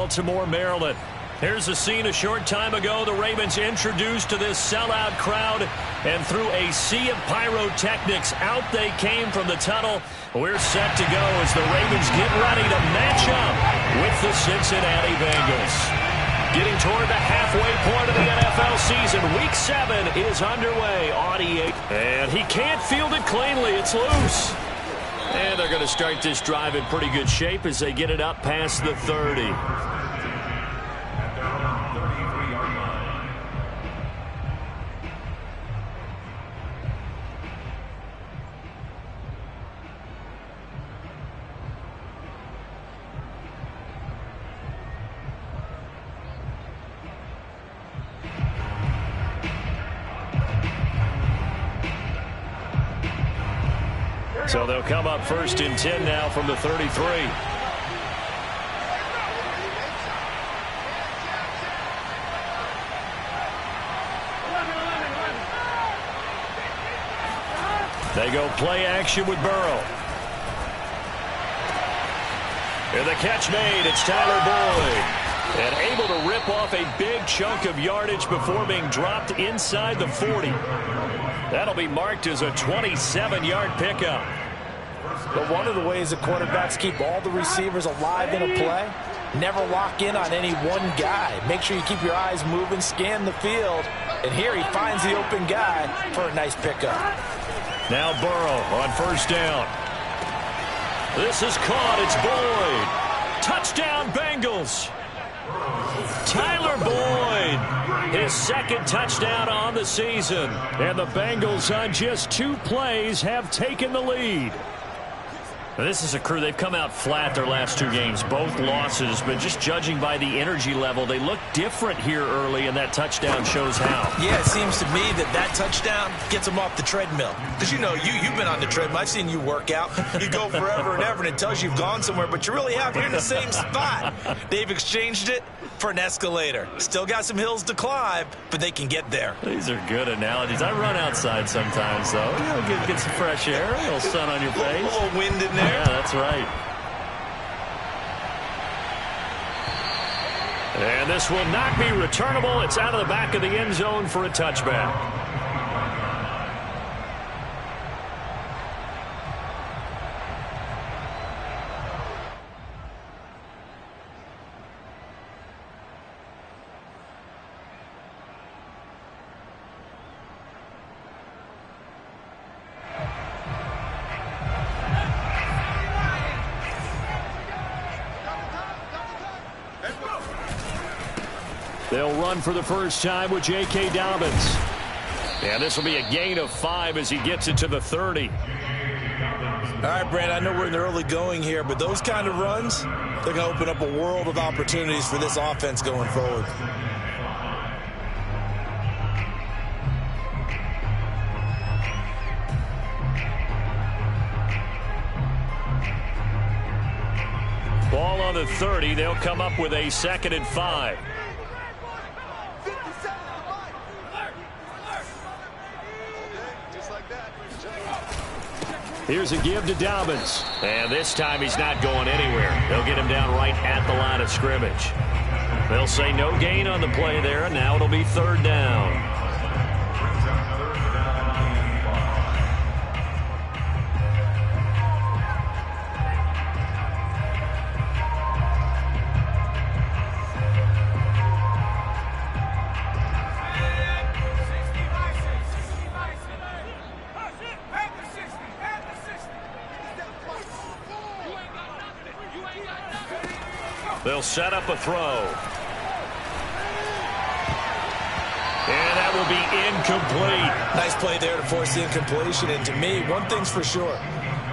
Baltimore, Maryland. Here's a scene a short time ago. The Ravens introduced to this sellout crowd, and through a sea of pyrotechnics, out they came from the tunnel. We're set to go as the Ravens get ready to match up with the Cincinnati Bengals. Getting toward the halfway point of the NFL season. Week 7 is underway on EA. And he can't field it cleanly. It's loose. And they're going to start this drive in pretty good shape as they get it up past the 30. So they'll come up 1st and 10 now from the 33. They go play action with Burrow. And the catch made. It's Tyler Boyd. And able to rip off a big chunk of yardage before being dropped inside the 40. That'll be marked as a 27-yard pickup. But one of the ways that quarterbacks keep all the receivers alive in a play, never lock in on any one guy. Make sure you keep your eyes moving, scan the field. And here he finds the open guy for a nice pickup. Now Burrow on 1st down. This is caught. It's Boyd. Touchdown, Bengals. Tyler Boyd, his 2nd touchdown on the season. And the Bengals on just 2 plays have taken the lead. This is a crew, they've come out flat their last 2 games, both losses, but just judging by the energy level, they look different here early, and that touchdown shows how. Yeah, it seems to me that touchdown gets them off the treadmill. Because, you know, you've been on the treadmill. I've seen you work out. You go forever and ever, and it tells you you've gone somewhere, but you really haven't. You're in the same spot. They've exchanged it for an escalator. Still got some hills to climb, but they can get there. These are good analogies. I run outside sometimes, though. You know, get some fresh air, a little sun on your face. A little wind in there. Yeah, that's right. And this will not be returnable. It's out of the back of the end zone for a touchback. They'll run for the first time with J.K. Dobbins. And this will be a gain of 5 as he gets it to the 30. All right, Brand, I know we're in the early going here, but those kind of runs, they're going to open up a world of opportunities for this offense going forward. Ball on the 30. They'll come up with a 2nd and 5. Here's a give to Dobbins. And this time he's not going anywhere. They'll get him down right at the line of scrimmage. They'll say no gain on the play there, and now it'll be 3rd down. They'll set up a throw. And that will be incomplete. Nice play there to force the incompletion. And to me, one thing's for sure.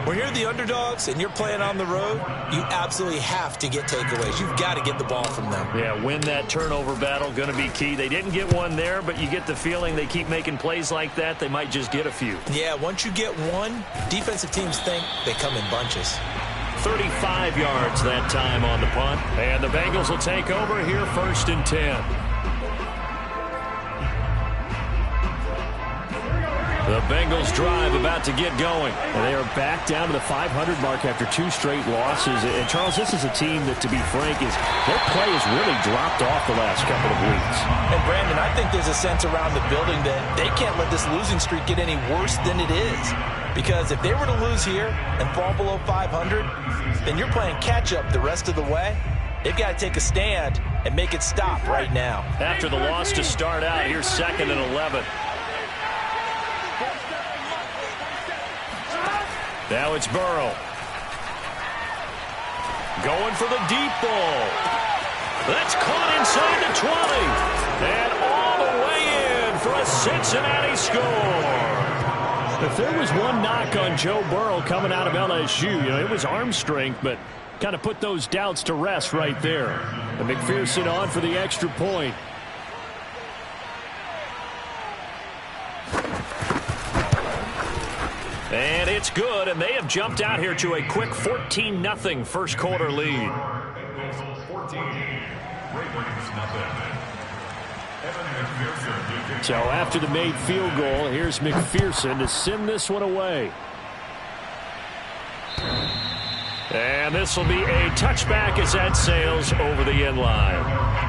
When you're the underdogs and you're playing on the road, you absolutely have to get takeaways. You've got to get the ball from them. Yeah, win that turnover battle, going to be key. They didn't get one there, but you get the feeling they keep making plays like that, they might just get a few. Yeah, once you get one, defensive teams think they come in bunches. 35 yards that time on the punt. And the Bengals will take over here 1st and 10. The Bengals drive about to get going. And they are back down to the 500 mark after 2 straight losses. And, Charles, this is a team that, to be frank, their play has really dropped off the last couple of weeks. And, Brandon, I think there's a sense around the building that they can't let this losing streak get any worse than it is. Because if they were to lose here and fall below 500, then you're playing catch-up the rest of the way. They've got to take a stand and make it stop right now. After the loss to start out, here's 2nd and 11. Now it's Burrow. Going for the deep ball. That's caught inside the 20. And all the way in for a Cincinnati score. If there was one knock on Joe Burrow coming out of LSU, it was arm strength, but kind of put those doubts to rest right there. And McPherson on for the extra point. And it's good, and they have jumped out here to a quick 14-0 first quarter lead. So after the made field goal, here's McPherson to send this one away. And this will be a touchback as that sails over the end line.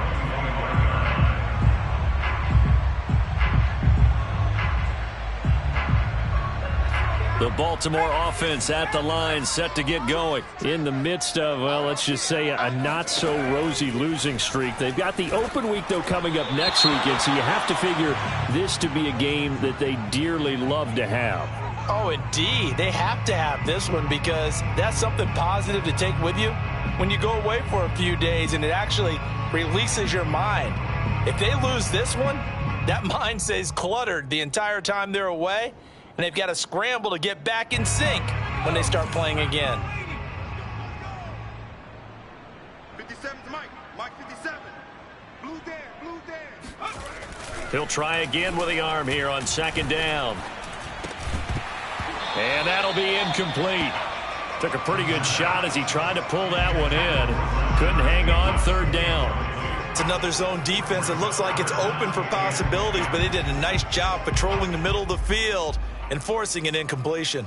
The Baltimore offense at the line, set to get going. In the midst of, well, let's just say a not-so-rosy losing streak. They've got the open week, though, coming up next weekend, so you have to figure this to be a game that they dearly love to have. Oh, indeed. They have to have this one because that's something positive to take with you when you go away for a few days, and it actually releases your mind. If they lose this one, that mind stays cluttered the entire time they're away, and they've got to scramble to get back in sync when they start playing again. 57's Mike. Mike 57. Blue there. He'll try again with the arm here on 2nd down. And that'll be incomplete. Took a pretty good shot as he tried to pull that one in. Couldn't hang on 3rd down. It's another zone defense that looks like it's open for possibilities, but they did a nice job patrolling the middle of the field and forcing an incompletion.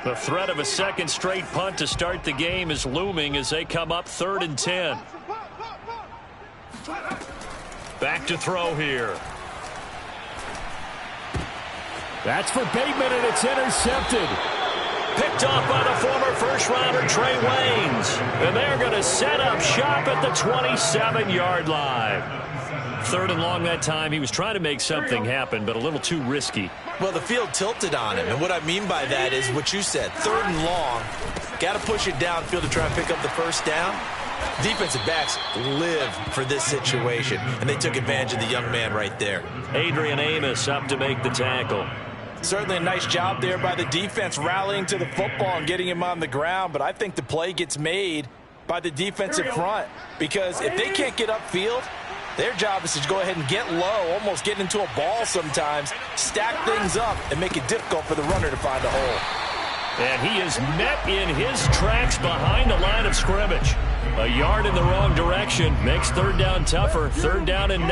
The threat of a 2nd straight punt to start the game is looming as they come up 3rd and 10. Back to throw here. That's for Bateman, and it's intercepted. Picked off by the former first-rounder Trey Waynes. And they're going to set up shop at the 27-yard line. 3rd and long that time. He was trying to make something happen, but a little too risky. Well, the field tilted on him, and what I mean by that is what you said. 3rd and long, got to push it downfield to try and pick up the first down. Defensive backs live for this situation, and they took advantage of the young man right there. Adrian Amos up to make the tackle. Certainly a nice job there by the defense rallying to the football and getting him on the ground, but I think the play gets made by the defensive front because if they can't get upfield, their job is to go ahead and get low, almost get into a ball sometimes, stack things up, and make it difficult for the runner to find a hole. And he is met in his tracks behind the line of scrimmage. A yard in the wrong direction makes 3rd down tougher. 3rd down and 9.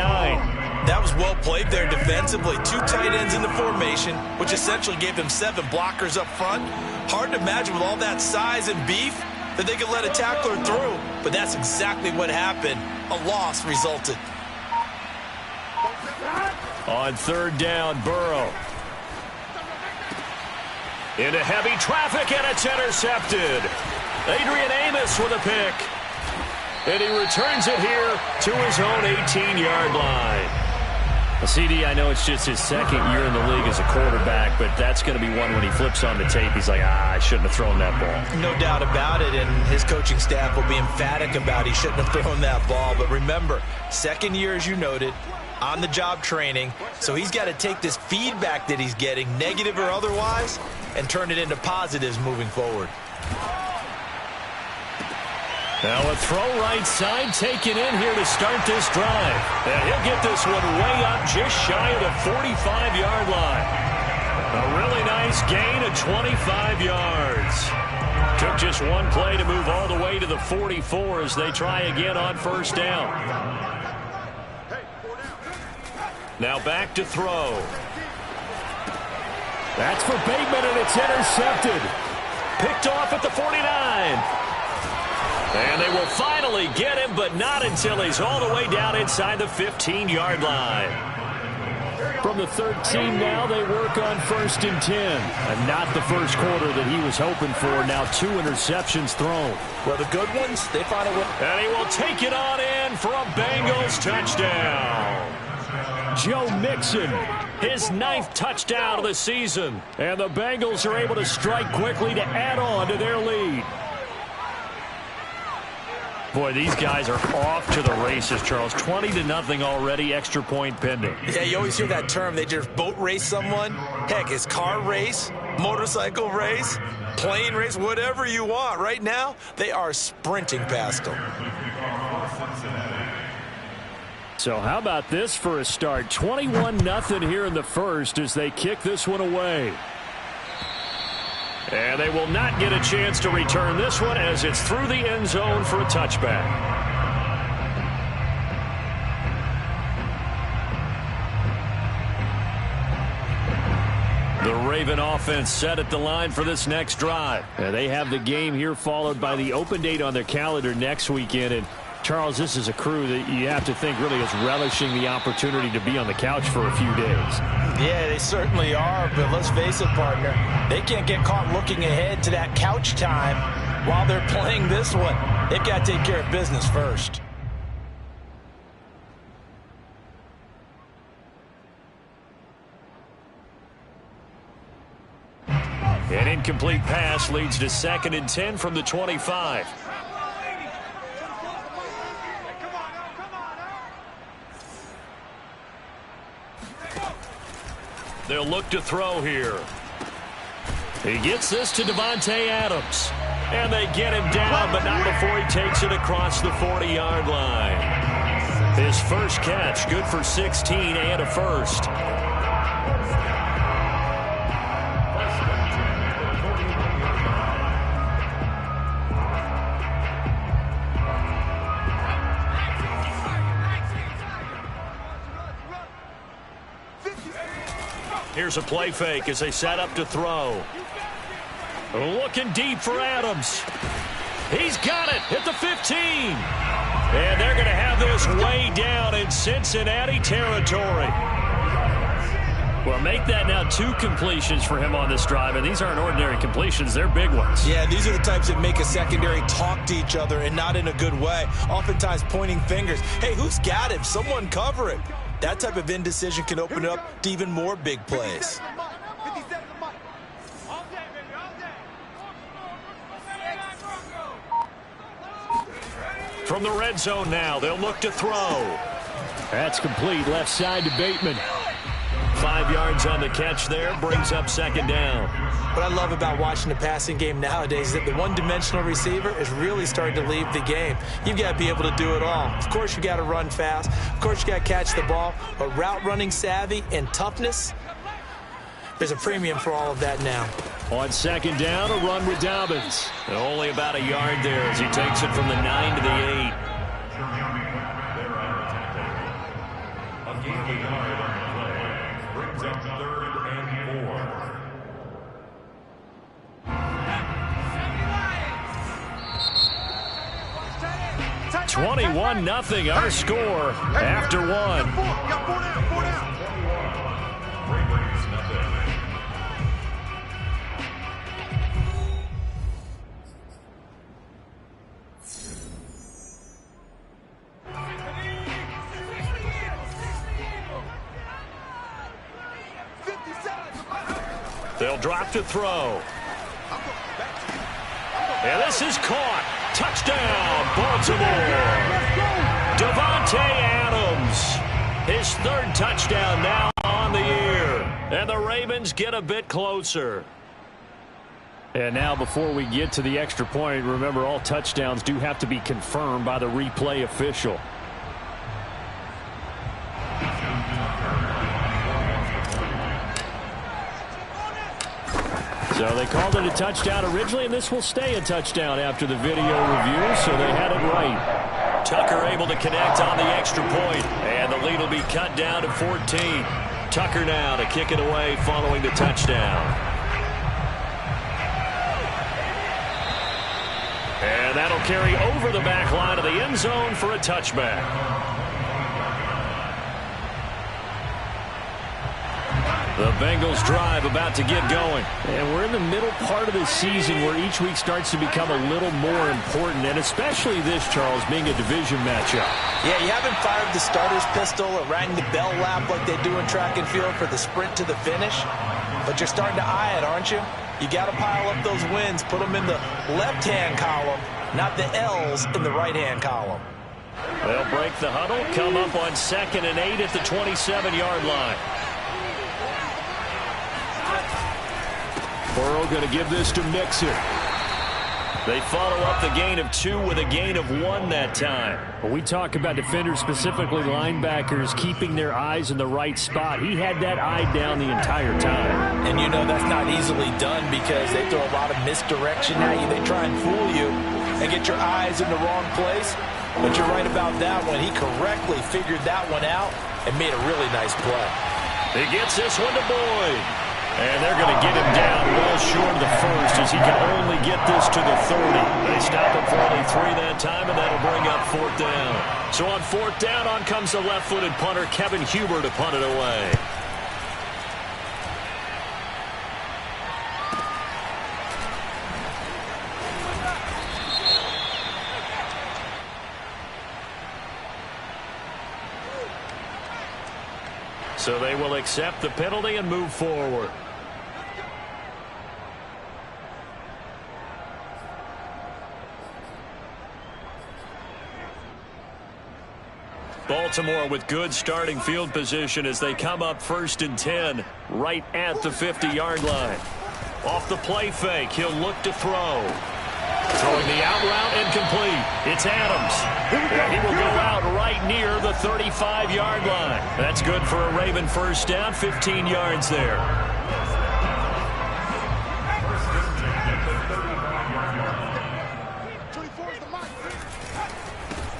That was well played there defensively. 2 tight ends in the formation, which essentially gave them 7 blockers up front. Hard to imagine with all that size and beef that they could let a tackler through, but that's exactly what happened. A loss resulted. On 3rd down, Burrow. Into heavy traffic, and it's intercepted. Adrian Amos with a pick. And he returns it here to his own 18-yard line. CD, I know it's just his 2nd year in the league as a quarterback, but that's going to be one when he flips on the tape. He's like, I shouldn't have thrown that ball. No doubt about it, and his coaching staff will be emphatic about he shouldn't have thrown that ball. But remember, 2nd year, as you noted, on-the-job training, so he's got to take this feedback that he's getting, negative or otherwise, and turn it into positives moving forward. Now a throw right side taken in here to start this drive. And he'll get this one way up just shy of the 45-yard line. A really nice gain of 25 yards. Took just one play to move all the way to the 44 as they try again on 1st down. Now back to throw. That's for Bateman, and it's intercepted. Picked off at the 49. And they will finally get him, but not until he's all the way down inside the 15-yard line. From the 13 now, they work on 1st and 10. And not the first quarter that he was hoping for. Now 2 interceptions thrown. Well, the good ones, they find a way. And he will take it on in for a Bengals touchdown. Joe Mixon, his 9th touchdown of the season. And the Bengals are able to strike quickly to add on to their lead. Boy, these guys are off to the races, Charles. 20-0 already, extra point pending. Yeah, you always hear that term. They just boat race someone. Heck, it's car race, motorcycle race, plane race, whatever you want. Right now, they are sprinting past them. So how about this for a start? 21-0 here in the first as they kick this one away. And they will not get a chance to return this one as it's through the end zone for a touchback. The Raven offense set at the line for this next drive. And they have the game here followed by the open date on their calendar next weekend. And Charles, this is a crew that you have to think really is relishing the opportunity to be on the couch for a few days. Yeah, they certainly are, but let's face it, partner. They can't get caught looking ahead to that couch time while they're playing this one. They've got to take care of business first. An incomplete pass leads to 2nd and 10 from the 25. They'll look to throw here. He gets this to Davante Adams. And they get him down, but not before he takes it across the 40-yard line. His first catch, good for 16 and a first. Here's a play fake as they set up to throw. Looking deep for Adams. He's got it at the 15. And they're going to have this way down in Cincinnati territory. Well, make that now 2 completions for him on this drive, and these aren't ordinary completions. They're big ones. Yeah, these are the types that make a secondary talk to each other and not in a good way, oftentimes pointing fingers. Hey, who's got him? Someone cover it. That type of indecision can open up to even more big plays. From the red zone now, they'll look to throw. That's complete, left side to Bateman. 5 yards on the catch there, brings up 2nd down. What I love about watching the passing game nowadays is that the one-dimensional receiver is really starting to leave the game. You've got to be able to do it all. Of course, you got to run fast. Of course, you got to catch the ball. But route running savvy and toughness, there's a premium for all of that now. On 2nd down, a run with Dobbins. And only about a yard there as he takes it from the 9 to the 8. 21-0 our score after 1. They'll drop to throw. And this is caught. Touchdown, Baltimore. Davante Adams. His 3rd touchdown now on the year. And the Ravens get a bit closer. And now before we get to the extra point, remember all touchdowns do have to be confirmed by the replay official. So they called it a touchdown originally, and this will stay a touchdown after the video review, so they had it right. Tucker able to connect on the extra point. And And the lead will be cut down to 14. Tucker now to kick it away following the touchdown. And that'll carry over the back line of the end zone for a touchback. The Bengals drive about to get going. And we're in the middle part of the season where each week starts to become a little more important, and especially this, Charles, being a division matchup. Yeah, you haven't fired the starter's pistol or rang the bell lap like they do in track and field for the sprint to the finish, but you're starting to eye it, aren't you? You got to pile up those wins, put them in the left-hand column, not the L's in the right-hand column. They'll break the huddle, come up on 2nd and 8 at the 27-yard line. Burrow going to give this to Mixon. They follow up the gain of 2 with a gain of 1 that time. When we talk about defenders, specifically linebackers, keeping their eyes in the right spot, he had that eye down the entire time. And you know that's not easily done because they throw a lot of misdirection at you. They try and fool you and get your eyes in the wrong place. But you're right about that one. He correctly figured that one out and made a really nice play. He gets this one to Boyd. And they're going to get him down well short of the first as he can only get this to the 30. They stop him for only 3 that time, and that'll bring up 4th down. So on 4th down, on comes the left-footed punter, Kevin Huber, to punt it away. So they will accept the penalty and move forward. Baltimore with good starting field position as they come up 1st and 10 right at the 50-yard line. Off the play fake, he'll look to throw. Throwing the out route incomplete. It's Adams. And he will go out right near the 35-yard line. That's good for a Raven 1st down, 15 yards there.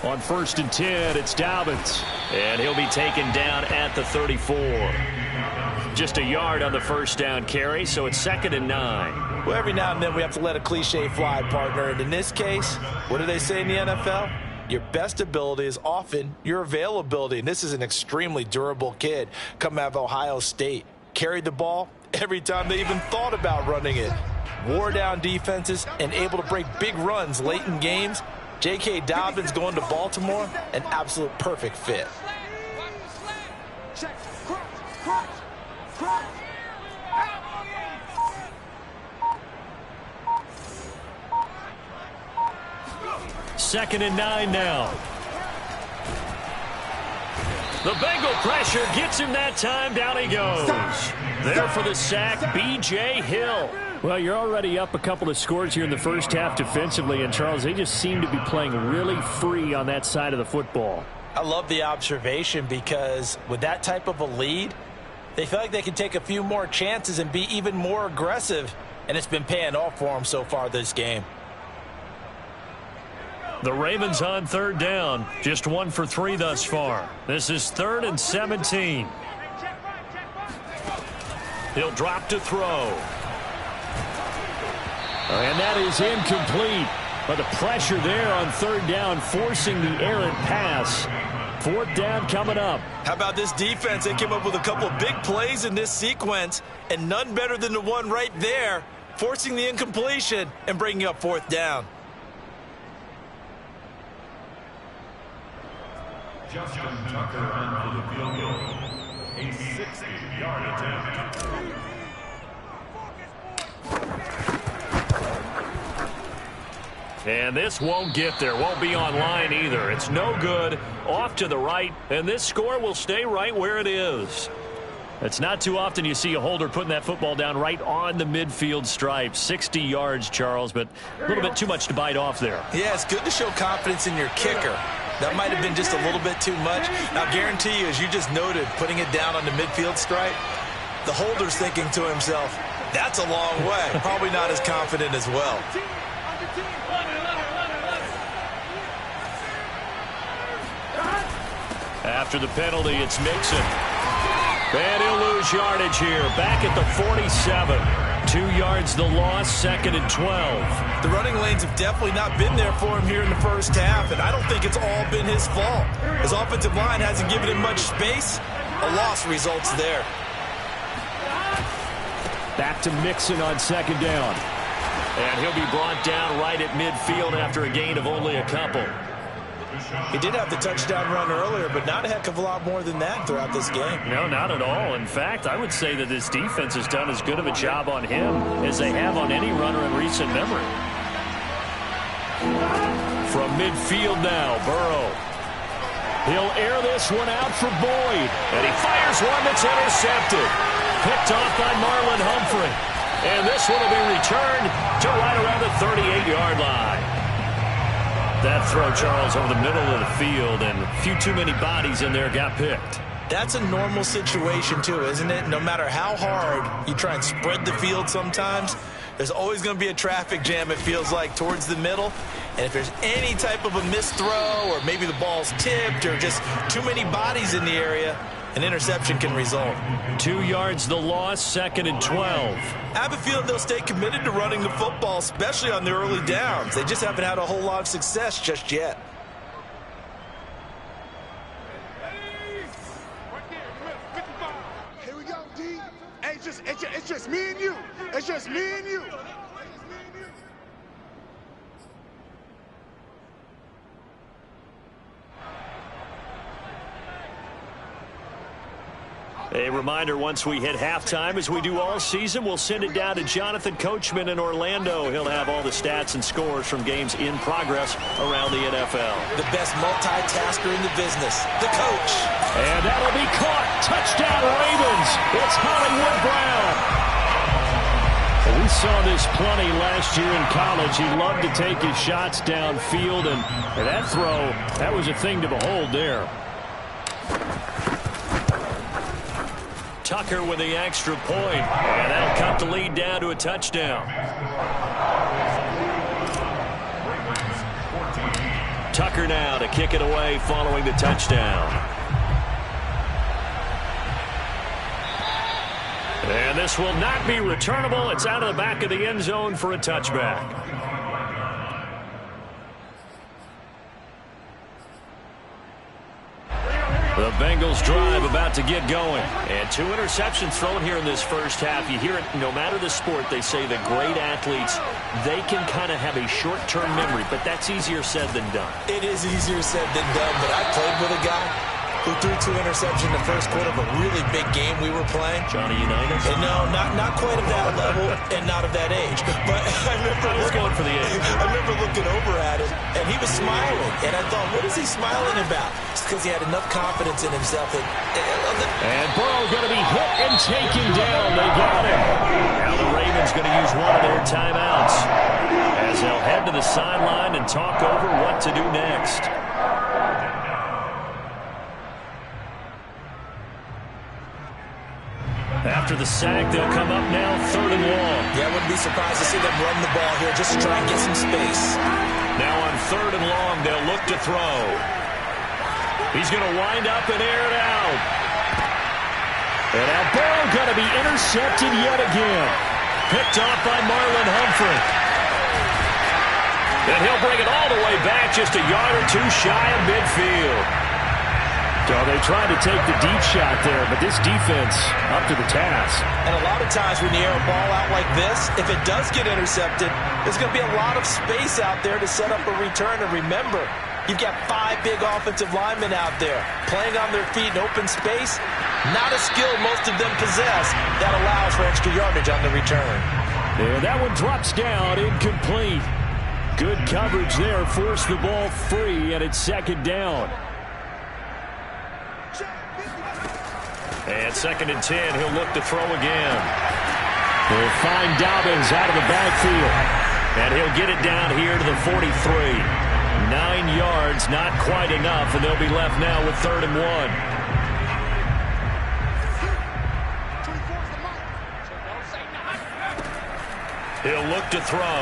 On 1st and 10, it's Dobbins. And he'll be taken down at the 34. Just a yard on the 1st down carry, so it's 2nd and 9. Well, every now and then we have to let a cliche fly, partner. And in this case, what do they say in the NFL? Your best ability is often your availability. And this is an extremely durable kid coming out of Ohio State. Carried the ball every time they even thought about running it. Wore down defenses and able to break big runs late in games. J.K. Dobbins going to Baltimore, an absolute perfect fit. Second and 9 now. The Bengal pressure gets him that time. Down he goes. There for the sack, B.J. Hill. Well, you're already up a couple of scores here in the first half defensively, and Charles, they just seem to be playing really free on that side of the football. I love the observation because with that type of a lead, they feel like they can take a few more chances and be even more aggressive, and it's been paying off for them so far this game. The Ravens on 3rd down, just 1 for 3 thus far. This is 3rd and 17. He'll drop to throw. And that is incomplete. But the pressure there on 3rd down, forcing the errant pass. 4th down coming up. How about this defense? They came up with a couple of big plays in this sequence, and none better than the one right there, forcing the incompletion and bringing up 4th down. Justin Tucker on the field goal. A 60-yard attempt. And this won't get there, won't be online either. It's no good, off to the right, and this score will stay right where it is. It's not too often you see a holder putting that football down right on the midfield stripe. 60 yards, Charles, but a little bit too much to bite off there. Yeah, it's good to show confidence in your kicker. That might have been just a little bit too much. Now, guarantee you, as you just noted, putting it down on the midfield stripe, the holder's thinking to himself, that's a long way. Probably not as confident as well. After the penalty, it's Mixon. And he'll lose yardage here. Back at the 47. 2 yards the loss, 2nd and 12. The running lanes have definitely not been there for him here in the first half, and I don't think it's all been his fault. His offensive line hasn't given him much space. A loss results there. Back to Mixon on 2nd down. And he'll be brought down right at midfield after a gain of only a couple. He did have the touchdown run earlier, but not a heck of a lot more than that throughout this game. No, not at all. In fact, I would say that this defense has done as good of a job on him as they have on any runner in recent memory. From midfield now, Burrow. He'll air this one out for Boyd. And he fires one that's intercepted. Picked off by Marlon Humphrey. And this one will be returned to right around the 38-yard line. That throw, Charles, over the middle of the field, and a few too many bodies in there got picked. That's a normal situation, too, isn't it? No matter how hard you try and spread the field sometimes, there's always going to be a traffic jam, it feels like, towards the middle. And if there's any type of a missed throw, or maybe the ball's tipped, or just too many bodies in the area, an interception can result. 2 yards the loss, 2nd and 12. I have a feeling they'll stay committed to running the football, especially on the early downs. They just haven't had a whole lot of success just yet. Here we go, D. Hey, it's just me and you. It's just me and you. A reminder, once we hit halftime, as we do all season, we'll send it down to Jonathan Coachman in Orlando. He'll have all the stats and scores from games in progress around the NFL. The best multitasker in the business, the coach. And that'll be caught. Touchdown, Ravens. It's Hollywood Brown. We saw this plenty last year in college. He loved to take his shots downfield, and that throw, that was a thing to behold there. Tucker with the extra point, and that'll cut the lead down to a touchdown. Tucker now to kick it away following the touchdown. And this will not be returnable. It's out of the back of the end zone for a touchback. The Bengals drive about to get going. And 2 interceptions thrown here in this first half. You hear it, no matter the sport, they say the great athletes, they can kind of have a short-term memory, but that's easier said than done. It is easier said than done, but I played with a guy who threw 2 interceptions in the first quarter of a really big game we were playing. Johnny Unitas? And no, not quite of that level and not of that age. But I remember going for the age. I remember looking over at him, and he was smiling. And I thought, what is he smiling about? It's because he had enough confidence in himself. And Burrow going to be hit and taken down. They got him. Now the Ravens going to use one of their timeouts as they'll head to the sideline and talk over what to do next. After the sack, they'll come up now 3rd and long. Yeah, I wouldn't be surprised to see them run the ball here just to try and get some space. Now on 3rd and long, they'll look to throw. He's going to wind up and air it out. And now Burrow going to be intercepted yet again. Picked off by Marlon Humphrey. And he'll bring it all the way back just a yard or 2 shy of midfield. So they tried to take the deep shot there, but this defense up to the task. And a lot of times when you air a ball out like this, if it does get intercepted, there's going to be a lot of space out there to set up a return. And remember, you've got 5 big offensive linemen out there playing on their feet in open space. Not a skill most of them possess that allows for extra yardage on the return. Yeah, that one drops down, incomplete. Good coverage there, forced the ball free, and it's 2nd down. And 2nd and 10, he'll look to throw again. They'll find Dobbins out of the backfield. And he'll get it down here to the 43. 9 yards, not quite enough, and they'll be left now with 3rd and 1. He'll look to throw.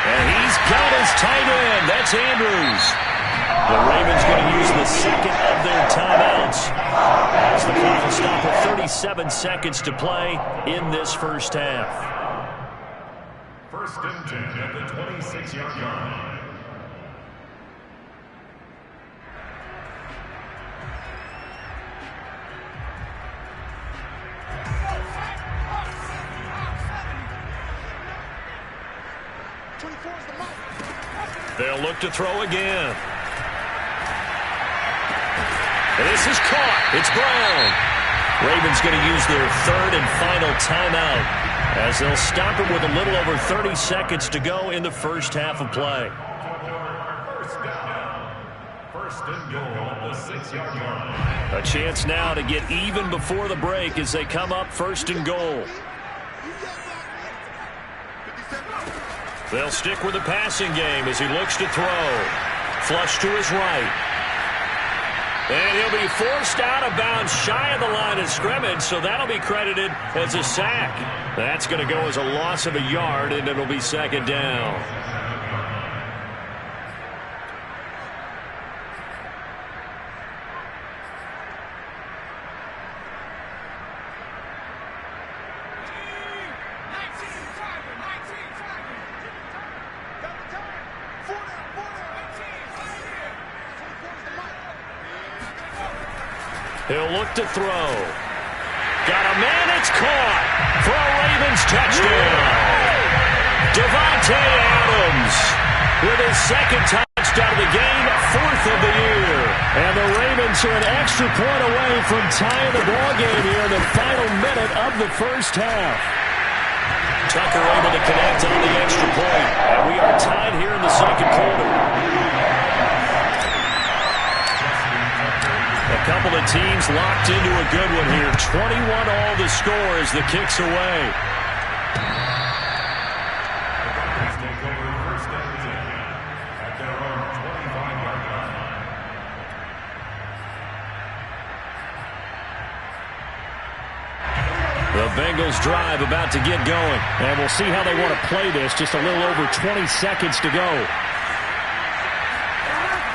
And he's got his tight end. That's Andrews. The Ravens going to use the second of their timeouts as the clock will stop with 37 seconds to play in this first half. First and 10 at the 26-yard line. They'll look to throw again. This is caught. It's Brown. Ravens going to use their third and final timeout as they'll stop it with a little over 30 seconds to go in the first half of play. First down. First and goal at the 6-yard line. A chance now to get even before the break as they come up first and goal. They'll stick with the passing game as he looks to throw. Flush to his right. And he'll be forced out of bounds shy of the line of scrimmage, so that'll be credited as a sack. That's going to go as a loss of a yard, and it'll be second down. He'll look to throw. Got a man, it's caught for a Ravens touchdown. Devontae Adams with his second touchdown of the game, fourth of the year. And the Ravens are an extra point away from tying the ballgame here in the final minute of the first half. Tucker able to connect on the extra point. And we are tied here in the second quarter. A couple of teams locked into a good one here. 21 all the score as the kick's away. Let's take over first and 10 at their own 25-yard line. The Bengals drive about to get going. And we'll see how they want to play this. Just a little over 20 seconds to go.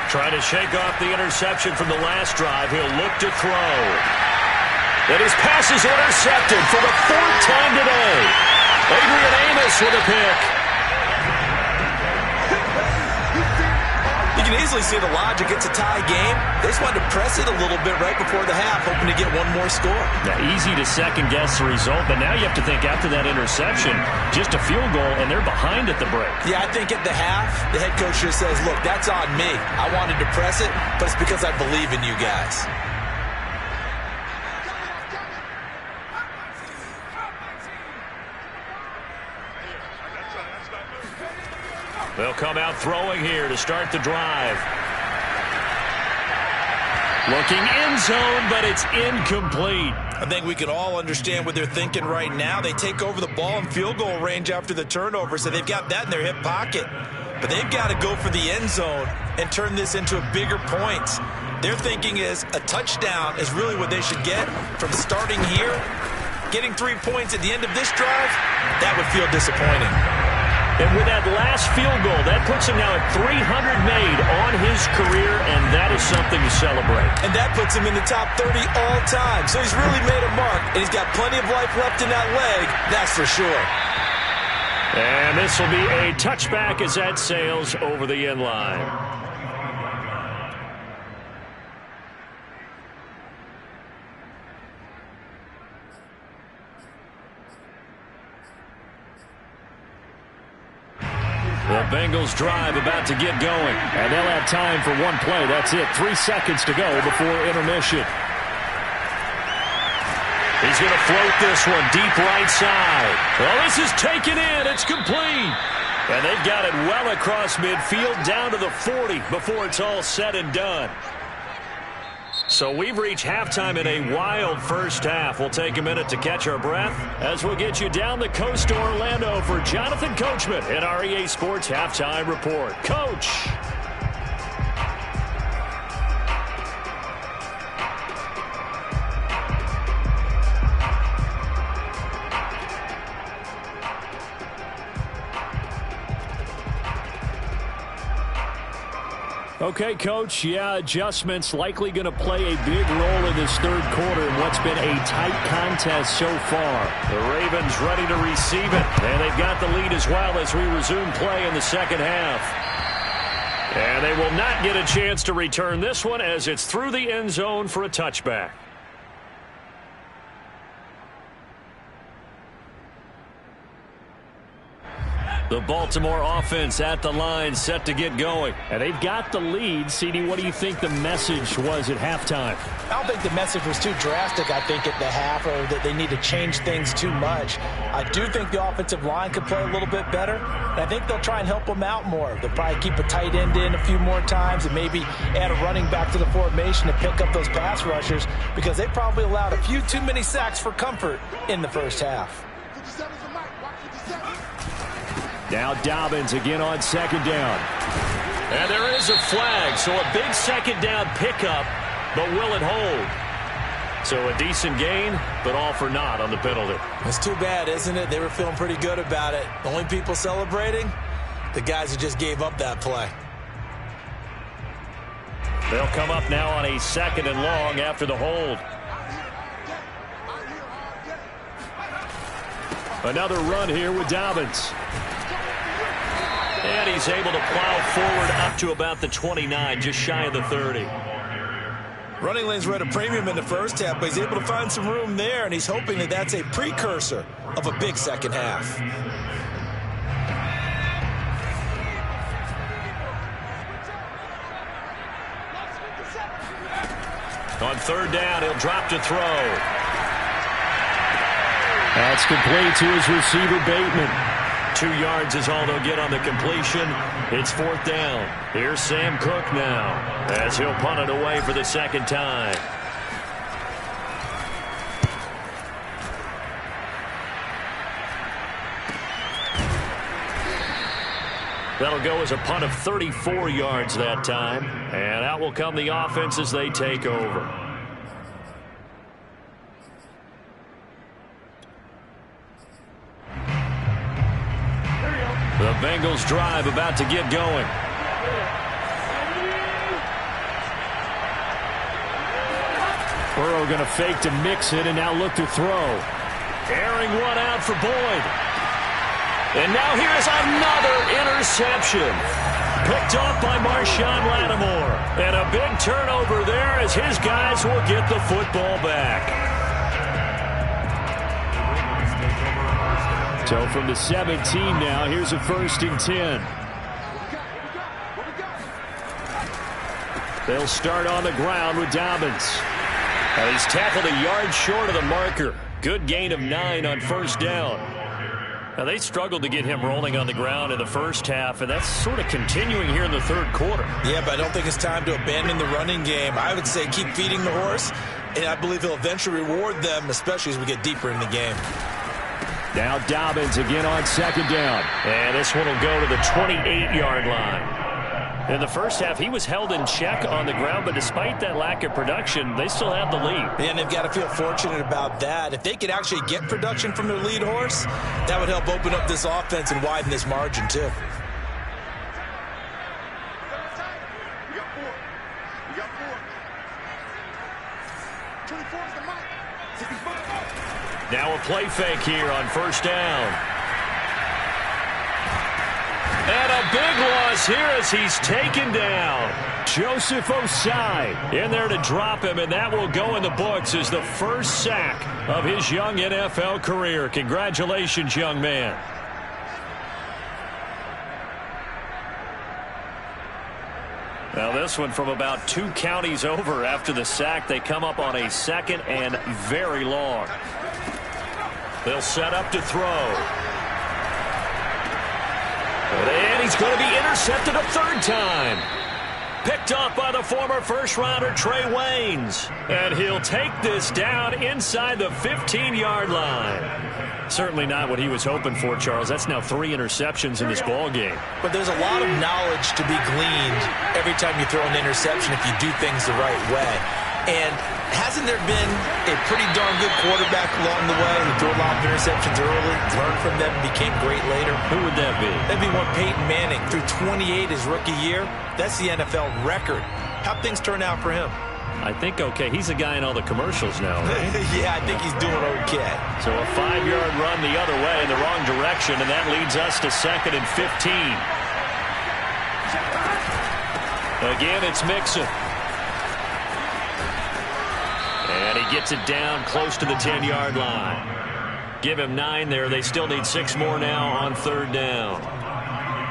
Trying to shake off the interception from the last drive. He'll look to throw. And his pass is intercepted for the fourth time today. Adrian Amos with a pick. You can easily see the logic. It's a tie game. They just wanted to press it a little bit right before the half, hoping to get one more score. Now, easy to second-guess the result, but now you have to think after that interception, just a field goal, and they're behind at the break. Yeah, I think at the half, the head coach just says, look, that's on me. I wanted to press it, but it's because I believe in you guys. They'll come out throwing here to start the drive. Looking end zone, but it's incomplete. I think we can all understand what they're thinking right now. They take over the ball in field goal range after the turnover, so they've got that in their hip pocket. But they've got to go for the end zone and turn this into a bigger point. Their thinking is a touchdown is really what they should get from starting here. Getting 3 points at the end of this drive, that would feel disappointing. And with that last field goal, that puts him now at 300 made on his career, and that is something to celebrate. And that puts him in the top 30 all time. So he's really made a mark, and he's got plenty of life left in that leg, that's for sure. And this will be a touchback as that sails over the end line. The Bengals drive about to get going. And they'll have time for one play. That's it. 3 seconds to go before intermission. He's going to float this one deep right side. Well, this is taken in. It's complete. And they've got it well across midfield down to the 40 before it's all said and done. So we've reached halftime in a wild first half. We'll take a minute to catch our breath as we'll get you down the coast to Orlando for Jonathan Coachman in our EA Sports Halftime Report. Coach. Okay, Coach, yeah, adjustments likely going to play a big role in this third quarter in what's been a tight contest so far. The Ravens ready to receive it, and they've got the lead as well as we resume play in the second half. And they will not get a chance to return this one as it's through the end zone for a touchback. The Baltimore offense at the line, set to get going. And they've got the lead. CD, what do you think the message was at halftime? I don't think the message was too drastic, I think, at the half, or that they need to change things too much. I do think the offensive line could play a little bit better, and I think they'll try and help them out more. They'll probably keep a tight end in a few more times and maybe add a running back to the formation to pick up those pass rushers, because they probably allowed a few too many sacks for comfort in the first half. Now Dobbins again on second down. And there is a flag, so a big second down pickup, but will it hold? So a decent gain, but all for naught on the penalty. It's too bad, isn't it? They were feeling pretty good about it. The only people celebrating, the guys who just gave up that play. They'll come up now on a 2nd and long after the hold. Another run here with Dobbins. And he's able to plow forward up to about the 29, just shy of the 30. Running lanes were at a premium in the first half, but he's able to find some room there, and he's hoping that that's a precursor of a big second half. On 3rd down, he'll drop to throw. That's complete to his receiver, Bateman. 2 yards is all they'll get on the completion. It's 4th down. Here's Sam Cook now as he'll punt it away for the 2nd time. That'll go as a punt of 34 yards that time. And out will come the offense as they take over. The Bengals drive about to get going. Burrow going to fake to mix it and now look to throw. Airing one out for Boyd. And now here's another interception. Picked off by Marshawn Lattimore. And a big turnover there as his guys will get the football back. So from the 17 now, here's a 1st and 10. They'll start on the ground with Dobbins. He's tackled a yard short of the marker. Good gain of 9 on 1st down. Now, they struggled to get him rolling on the ground in the first half, and that's sort of continuing here in the 3rd quarter. Yeah, but I don't think it's time to abandon the running game. I would say keep feeding the horse, and I believe he'll eventually reward them, especially as we get deeper in the game. Now Dobbins again on 2nd down. And this one will go to the 28-yard line. In the first half, he was held in check on the ground, but despite that lack of production, they still have the lead. And they've got to feel fortunate about that. If they could actually get production from their lead horse, that would help open up this offense and widen this margin, too. Now a play fake here on 1st down. And a big loss here as he's taken down. Joseph Osai in there to drop him, and that will go in the books as the first sack of his young NFL career. Congratulations, young man. Now this one from about 2 counties over after the sack. They come up on a 2nd and very long. They'll set up to throw. And he's going to be intercepted a 3rd time. Picked off by the former first-rounder Trey Waynes. And he'll take this down inside the 15-yard line. Certainly not what he was hoping for, Charles. That's now 3 interceptions in this ball game. But there's a lot of knowledge to be gleaned every time you throw an interception if you do things the right way. And hasn't there been a pretty darn good quarterback along the way who threw a lot of interceptions early, learned from them, and became great later? Who would that be? That'd be one Peyton Manning. Threw 28 his rookie year. That's the NFL record. How'd things turn out for him? I think okay. He's a guy in all the commercials now, right? Yeah, I think he's doing okay. So a 5-yard run the other way in the wrong direction, and that leads us to 2nd and 15. Again, it's Mixon. And he gets it down close to the 10-yard line. Give him 9 there. They still need 6 more now on 3rd down.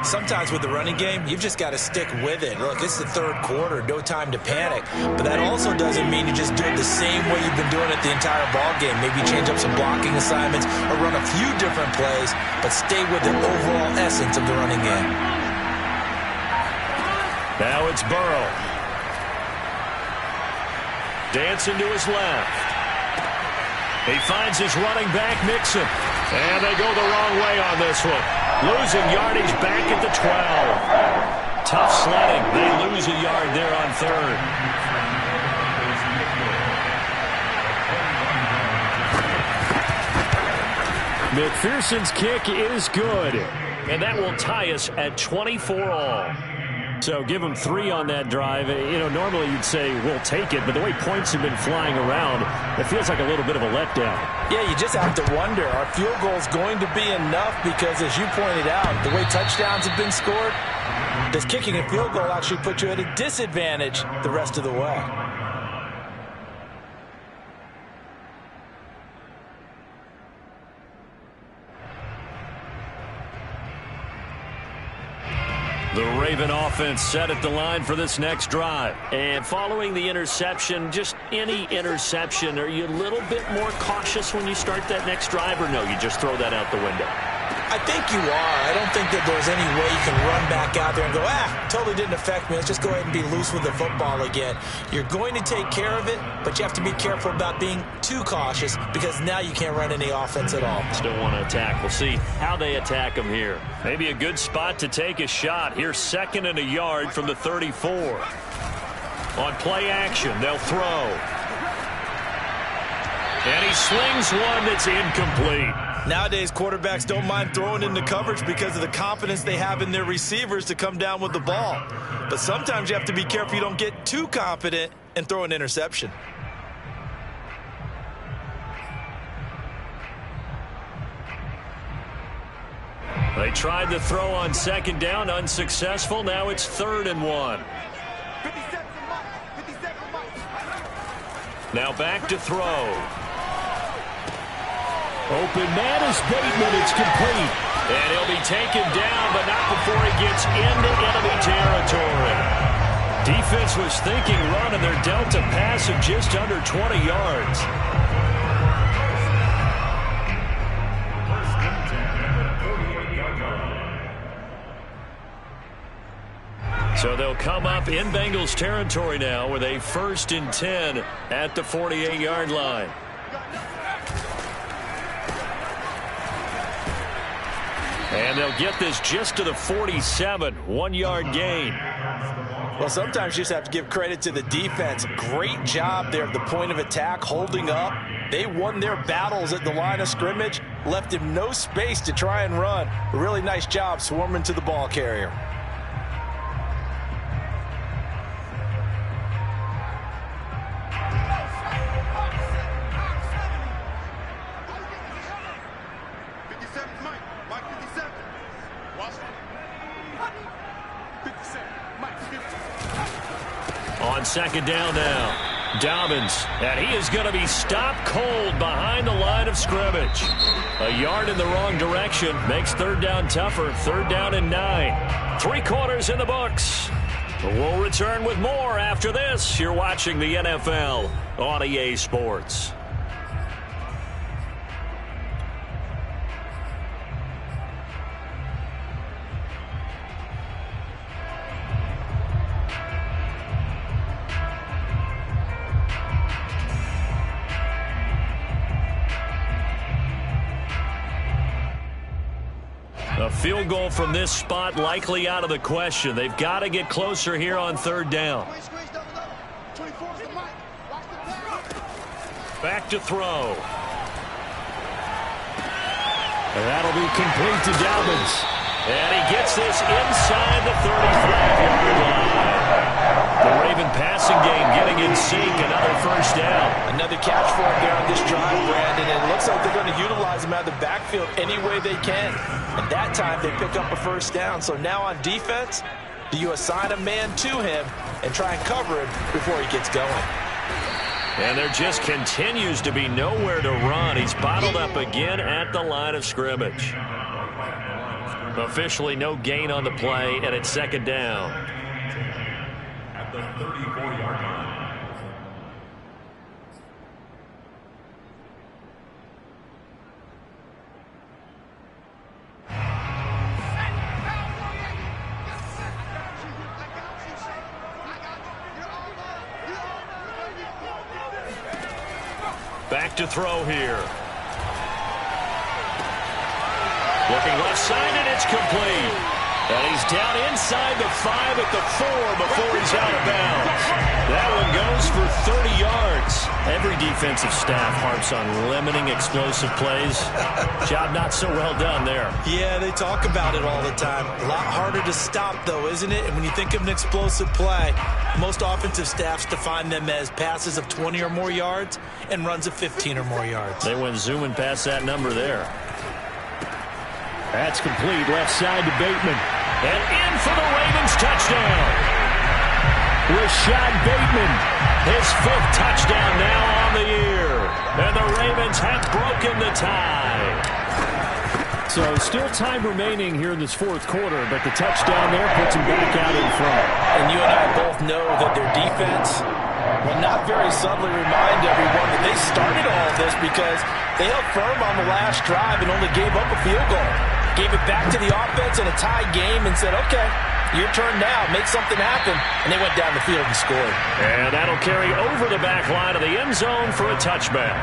Sometimes with the running game, you've just got to stick with it. Look, it's the 3rd quarter, no time to panic. But that also doesn't mean you just do it the same way you've been doing it the entire ball game. Maybe change up some blocking assignments or run a few different plays, but stay with the overall essence of the running game. Now it's Burrow. Dancing to his left. He finds his running back, Mixon. And they go the wrong way on this one. Losing yardage back at the 12. Tough sledding. They lose a yard there on 3rd. McPherson's kick is good. And that will tie us at 24 all. So give them 3 on that drive. You know, normally you'd say we'll take it, but the way points have been flying around, it feels like a little bit of a letdown. Yeah, you just have to wonder, are field goals going to be enough? Because as you pointed out, the way touchdowns have been scored, does kicking a field goal actually put you at a disadvantage the rest of the way? The Raven offense set at the line for this next drive. And following the interception, just any interception, are you a little bit more cautious when you start that next drive, or no, you just throw that out the window? I think you are. I don't think that there's any way you can run back out there and go, totally didn't affect me. Let's just go ahead and be loose with the football again. You're going to take care of it, but you have to be careful about being too cautious because now you can't run any offense at all. Still want to attack. We'll see how they attack them here. Maybe a good spot to take a shot. Here's 2nd and a yard from the 34. On play action, they'll throw. And he slings one that's incomplete. Nowadays, quarterbacks don't mind throwing into coverage because of the confidence they have in their receivers to come down with the ball. But sometimes you have to be careful you don't get too confident and throw an interception. They tried to throw on 2nd down, unsuccessful. Now it's 3rd and 1. Now back to throw. Open man is Bateman. It's complete. And he'll be taken down, but not before he gets into enemy territory. Defense was thinking run, and they're dealt a pass of just under 20 yards. So they'll come up in Bengals territory now with a 1st and 10 at the 48-yard line. And they'll get this just to the 47, 1-yard gain. Well, sometimes you just have to give credit to the defense. Great job there at the point of attack, holding up. They won their battles at the line of scrimmage, left him no space to try and run. A really nice job swarming to the ball carrier. On 2nd down now, Dobbins, and he is going to be stopped cold behind the line of scrimmage. A yard in the wrong direction makes 3rd down tougher. 3rd down and 9. 3 quarters in the books. We'll return with more after this. You're watching the NFL on EA Sports. A field goal from this spot likely out of the question. They've got to get closer here on 3rd down. Back to throw. And that'll be complete to Dobbins. And he gets this inside the 35-yard line. The Raven passing game getting in sync. Another first down. Another catch for him there on this drive, Brandon. And it looks like they're going to utilize him out of the backfield any way they can. And that time they pick up a first down. So now on defense, do you assign a man to him and try and cover him before he gets going? And there just continues to be nowhere to run. He's bottled up again at the line of scrimmage. Officially no gain on the play, and it's second down. At the 34-yard line. Back to throw here. Looking left side, and it's complete. And he's down inside the 5 at the 4 before he's out of bounds. That one goes for 30 yards. Every defensive staff harps on limiting explosive plays. Job not so well done there. Yeah, they talk about it all the time. A lot harder to stop, though, isn't it? And when you think of an explosive play, most offensive staffs define them as passes of 20 or more yards and runs of 15 or more yards. They went zooming past that number there. That's complete. Left side to Bateman. And in for the Ravens touchdown. Rashad Bateman, his 5th touchdown now on the year. And the Ravens have broken the tie. So still time remaining here in this 4th quarter, but the touchdown there puts him back out in front. And you and I both know that their defense will not very subtly remind everyone that they started all of this because they held firm on the last drive and only gave up a field goal. Gave it back to the offense in a tie game and said, okay, your turn now, make something happen. And they went down the field and scored. And that'll carry over the back line of the end zone for a touchback.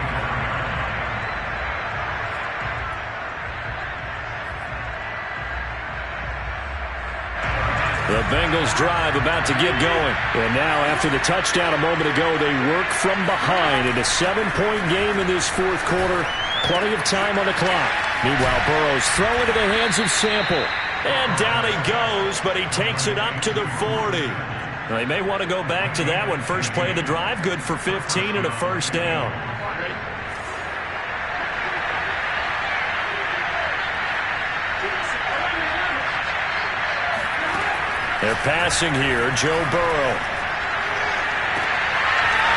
The Bengals drive about to get going. And now after the touchdown a moment ago, they work from behind in a 7-point game in this 4th quarter. Plenty of time on the clock. Meanwhile, Burrow's throw into the hands of Sample. And down he goes, but he takes it up to the 40. Now, they may want to go back to that one. First play of the drive, good for 15 and a first down. They're passing here, Joe Burrow.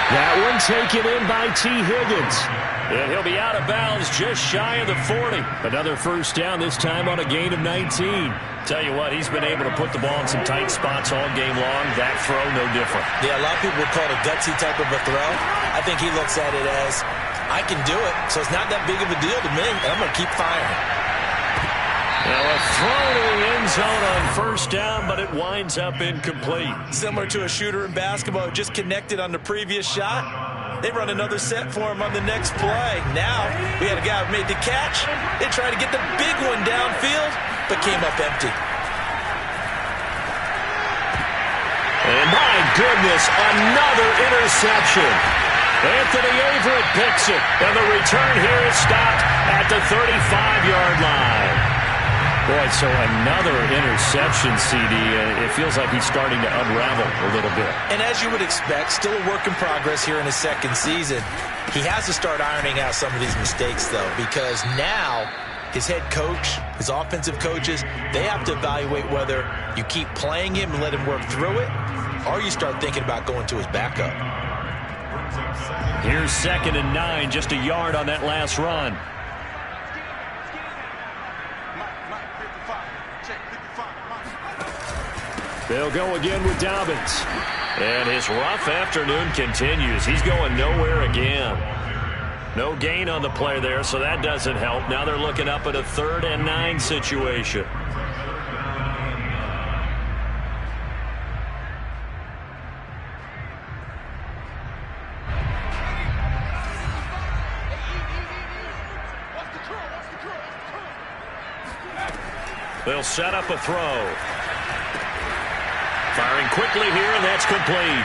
That one taken in by T. Higgins. And he'll be out of bounds just shy of the 40. Another first down, this time on a gain of 19. Tell you what, he's been able to put the ball in some tight spots all game long. That throw, no different. Yeah, a lot of people would call it a gutsy type of a throw. I think he looks at it as, I can do it, so it's not that big of a deal to me, and I'm going to keep firing. Now a throw to the end zone on first down, but it winds up incomplete. Similar to a shooter in basketball who just connected on the previous shot. They run another set for him on the next play. Now, we had a guy who made the catch. They tried to get the big one downfield, but came up empty. And my goodness, another interception. Anthony Averett picks it, and the return here is stopped at the 35-yard line. Boy, so another interception, CD. It feels like he's starting to unravel a little bit. And as you would expect, still a work in progress here in his 2nd season. He has to start ironing out some of these mistakes, though, because now his head coach, his offensive coaches, they have to evaluate whether you keep playing him and let him work through it, or you start thinking about going to his backup. Here's 2nd and 9, just a yard on that last run. They'll go again with Dobbins. And his rough afternoon continues. He's going nowhere again. No gain on the play there, so that doesn't help. Now they're looking up at a 3rd and 9 situation. They'll set up a throw. Firing quickly here, and that's complete.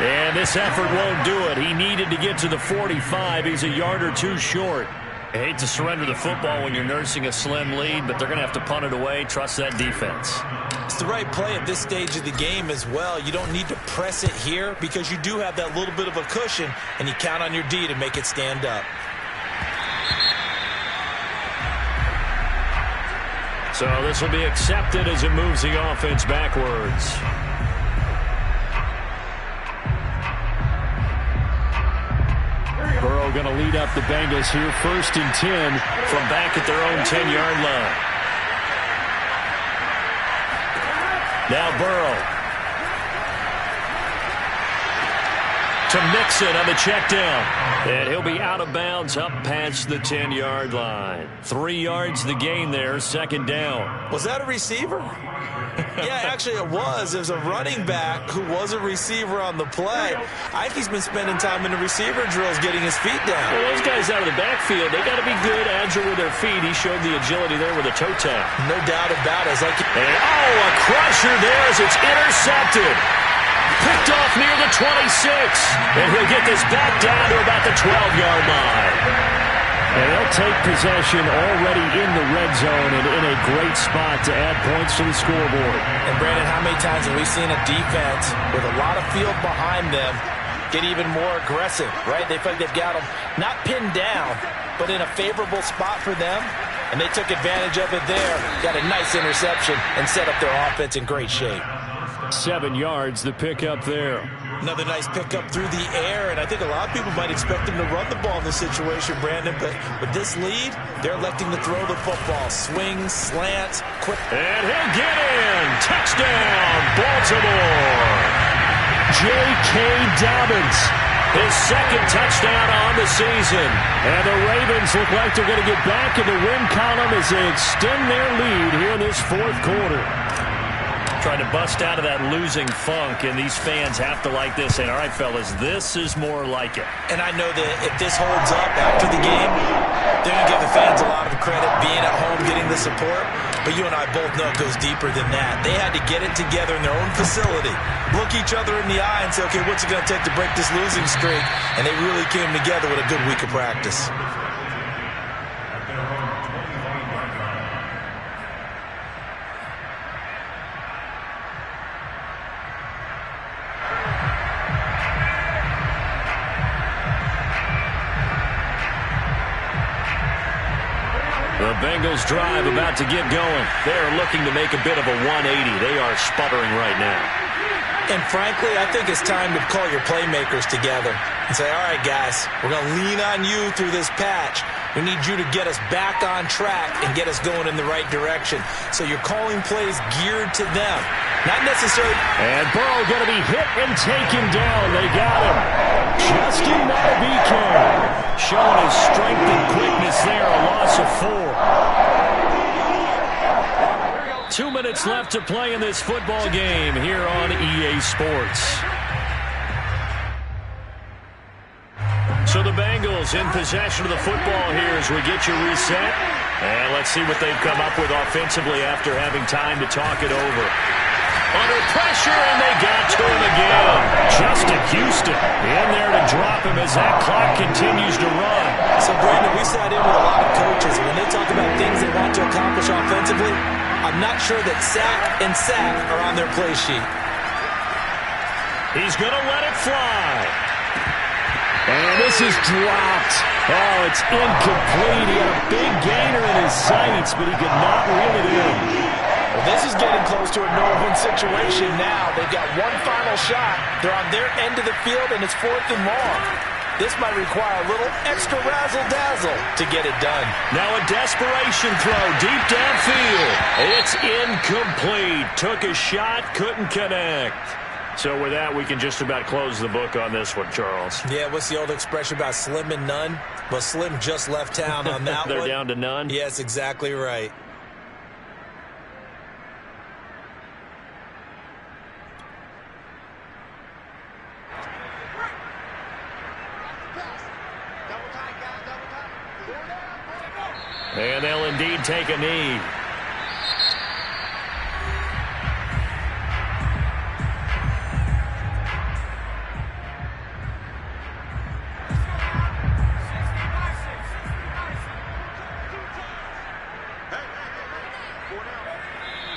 And this effort won't do it. He needed to get to the 45. He's a yard or two short. I hate to surrender the football when you're nursing a slim lead, but they're going to have to punt it away. Trust that defense. It's the right play at this stage of the game as well. You don't need to press it here because you do have that little bit of a cushion, and you count on your D to make it stand up. So this will be accepted as it moves the offense backwards. Burrow going to lead up the Bengals here, 1st and 10 from back at their own 10-yard line. Now Burrow to Mixon on the check down. And he'll be out of bounds up past the 10-yard line. 3 yards the gain there, 2nd down. Was that a receiver? Yeah, actually it was. It was a running back who was a receiver on the play. I think he's been spending time in the receiver drills getting his feet down. Well, those guys out of the backfield, they got to be good, agile with their feet. He showed the agility there with a toe tap. No doubt about it. And, a crusher there as it's intercepted. Picked off near the 26. And he'll get this back down to about the 12-yard line. And they'll take possession already in the red zone and in a great spot to add points to the scoreboard. And, Brandon, how many times have we seen a defense with a lot of field behind them get even more aggressive, right? They feel like they've got them not pinned down, but in a favorable spot for them. And they took advantage of it there, got a nice interception, and set up their offense in great shape. 7 yards, the pickup there. Another nice pickup through the air, and I think a lot of people might expect them to run the ball in this situation, Brandon, but with this lead, they're electing to throw the football. Swings, slants, quick. And he'll get in. Touchdown, Baltimore. J.K. Dobbins. His 2nd touchdown on the season. And the Ravens look like they're going to get back in the win column as they extend their lead here in this 4th quarter. Trying to bust out of that losing funk, and these fans have to like this. And all right, fellas, this is more like it. And I know that if this holds up after the game, they're going to give the fans a lot of credit being at home, getting the support. But you and I both know it goes deeper than that. They had to get it together in their own facility, look each other in the eye and say, okay, what's it going to take to break this losing streak? And they really came together with a good week of practice. The Bengals drive about to get going. They're looking to make a bit of a 180. They are sputtering right now. And frankly, I think it's time to call your playmakers together and say, all right, guys, we're going to lean on you through this patch. We need you to get us back on track and get us going in the right direction. So you're calling plays geared to them. Not necessarily. And Burrow going to be hit and taken down. They got him. Justin Madubuike showing his strength and quickness there. A loss of 4. 2 minutes left to play in this football game here on EA Sports. So the Bengals in possession of the football here as we get you reset. And let's see what they've come up with offensively after having time to talk it over. Under pressure, and they got to him again. Justin Houston in there to drop him as that clock continues to run. So, Brandon, we sat in with a lot of coaches. When they talk about things they want to accomplish offensively, I'm not sure that sack and sack are on their play sheet. He's going to let it fly. And this is dropped. Oh, it's incomplete. He had a big gainer in his sights, but he could not reel it in. Well, this is getting close to a no-win situation now. They've got one final shot. They're on their end of the field, and it's 4th and long. This might require a little extra razzle-dazzle to get it done. Now a desperation throw deep downfield. It's incomplete. Took a shot, couldn't connect. So with that, we can just about close the book on this one, Charles. Yeah, what's the old expression about slim and none? Well, Slim just left town on that They're one. down to none? Yes, exactly right. And they'll indeed take a knee.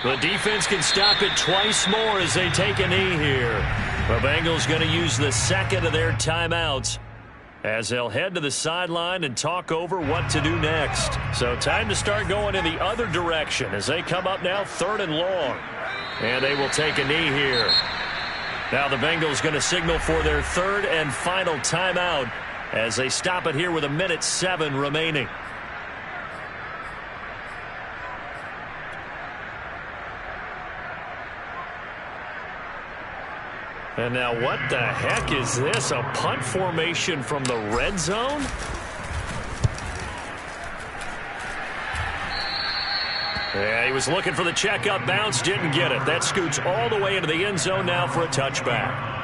The defense can stop it twice more as they take a knee here. The Bengals going to use the second of their timeouts as they'll head to the sideline and talk over what to do next. So time to start going in the other direction as they come up now 3rd and long. And they will take a knee here. Now the Bengals going to signal for their 3rd and final timeout as they stop it here with 1:07 remaining. And now what the heck is this? A punt formation from the red zone? Yeah, he was looking for the checkup bounce, didn't get it. That scoots all the way into the end zone now for a touchback.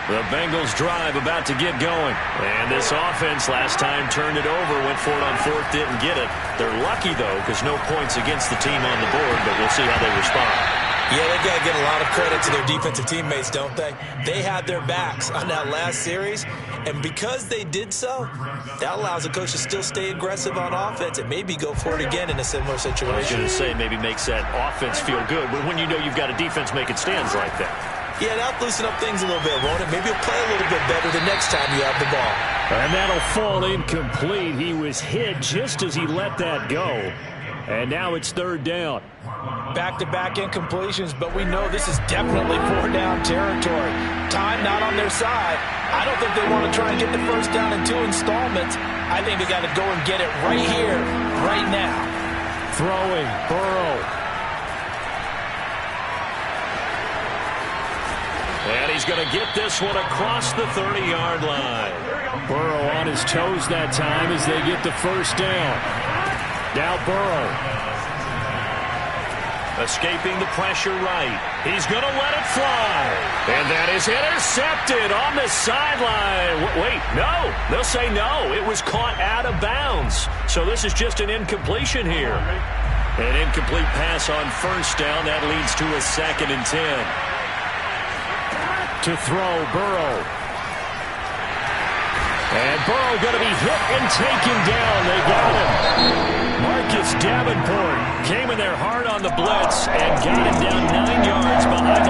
The Bengals drive about to get going. And this offense last time turned it over, went for it on 4th, didn't get it. They're lucky, though, because no points against the team on the board, but we'll see how they respond. Yeah, they got to get a lot of credit to their defensive teammates, don't they? They had their backs on that last series, and because they did so, that allows the coach to still stay aggressive on offense and maybe go for it again in a similar situation. I was going to say maybe makes that offense feel good, but when you know you've got a defense making stands like that. Yeah, that'll loosen up things a little bit, won't it? Maybe you'll play a little bit better the next time you have the ball. And that'll fall incomplete. He was hit just as he let that go. And now it's 3rd down. Back-to-back incompletions, but we know this is definitely 4th-down territory. Time not on their side. I don't think they want to try and get the first down in 2 installments. I think they got to go and get it right here, right now. Throwing, Burrow. And he's going to get this one across the 30-yard line. Burrow on his toes that time as they get the first down. Now Burrow. Escaping the pressure right. He's going to let it fly. And that is intercepted on the sideline. Wait, no. They'll say no. It was caught out of bounds. So this is just an incompletion here. An incomplete pass on 1st down. That leads to a 2nd and 10. To throw, Burrow. And Burrow going to be hit and taken down. They got him. Marcus Davenport came in there hard on the blitz and got him down 9 yards behind